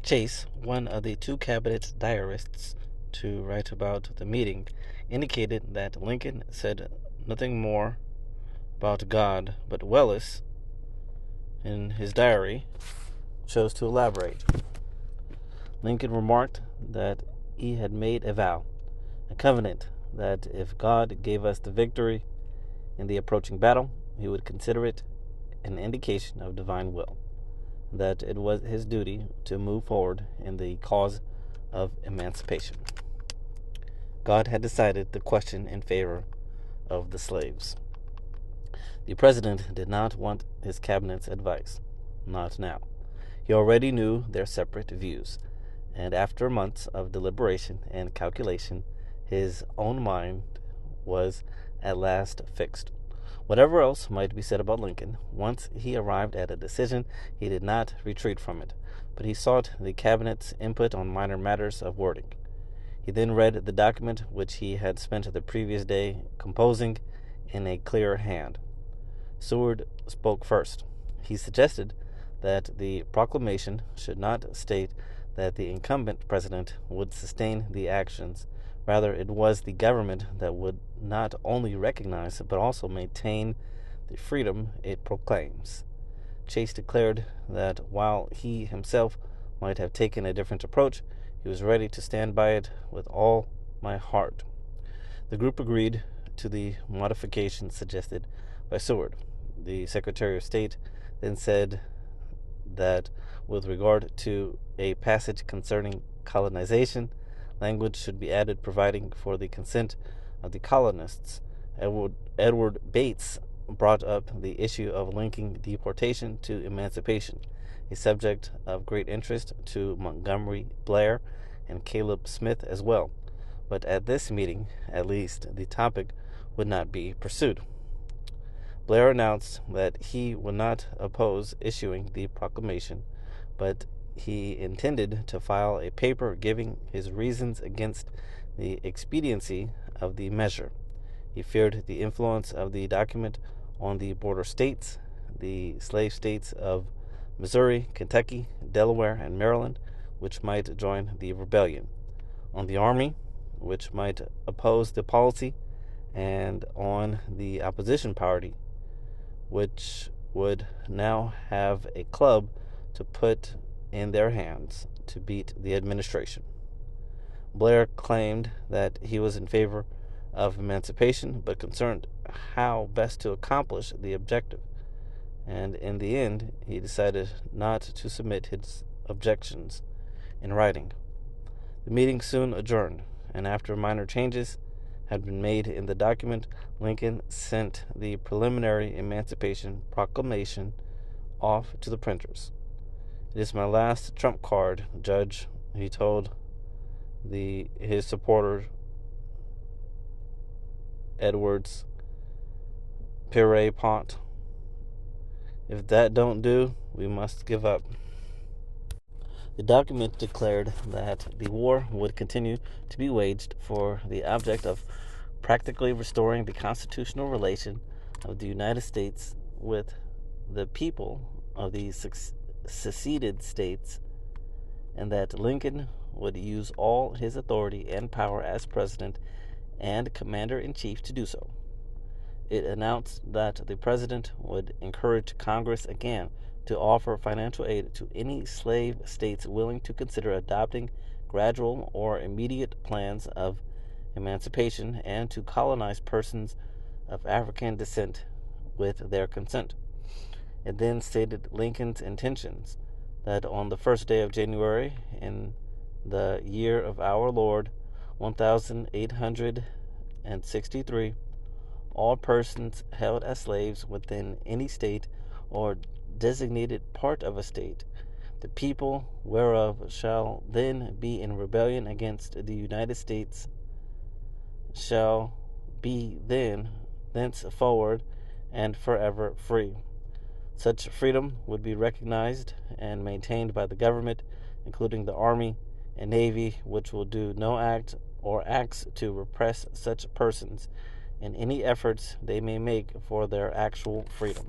Chase, one of the two cabinet diarists to write about the meeting, indicated that Lincoln said nothing more about God, but Welles, in his diary, chose to elaborate. Lincoln remarked that he had made a vow, a covenant, that if God gave us the victory in the approaching battle, he would consider it an indication of divine will, that it was his duty to move forward in the cause of emancipation. God had decided the question in favor of the slaves. The president did not want his cabinet's advice, not now. He already knew their separate views, and after months of deliberation and calculation, his own mind was at last fixed. Whatever else might be said about Lincoln, once he arrived at a decision, he did not retreat from it, but he sought the cabinet's input on minor matters of wording. He then read the document which he had spent the previous day composing in a clear hand. Seward spoke first. He suggested that the proclamation should not state that the incumbent president would sustain the actions. Rather, it was the government that would not only recognize but also maintain the freedom it proclaims. Chase declared that while he himself might have taken a different approach, he was ready to stand by it with all my heart. The group agreed to the modification suggested by Seward. The Secretary of State then said that with regard to a passage concerning colonization, language should be added providing for the consent of the colonists. Edward Bates brought up the issue of linking deportation to emancipation, a subject of great interest to Montgomery Blair and Caleb Smith as well. But at this meeting, at least, the topic would not be pursued. Blair announced that he would not oppose issuing the proclamation, but he intended to file a paper giving his reasons against the expediency of the measure. He feared the influence of the document on the border states, the slave states of Missouri, Kentucky, Delaware, and Maryland, which might join the rebellion, on the Army, which might oppose the policy, and on the opposition party, which would now have a club to put in their hands to beat the administration. Blair claimed that he was in favor of emancipation, but concerned how best to accomplish the objective, and in the end he decided not to submit his objections in writing. The meeting soon adjourned, and after minor changes had been made in the document, Lincoln sent the preliminary Emancipation Proclamation off to the printers. "It is my last trump card, Judge," he told his supporter Edwards Pierrepont. "If that don't do, we must give up." The document declared that the war would continue to be waged for the object of practically restoring the constitutional relation of the United States with the people of the seceded states, and that Lincoln would use all his authority and power as president and commander-in-chief to do so. It announced that the president would encourage Congress again to offer financial aid to any slave states willing to consider adopting gradual or immediate plans of emancipation and to colonize persons of African descent with their consent. It then stated Lincoln's intentions that on the first day of January in the year of our Lord 1863, all persons held as slaves within any state or designated part of a state, the people whereof shall then be in rebellion against the United States, shall be then thenceforward and forever free. Such freedom would be recognized and maintained by the government, including the Army and Navy, which will do no act or acts to repress such persons in any efforts they may make for their actual freedom.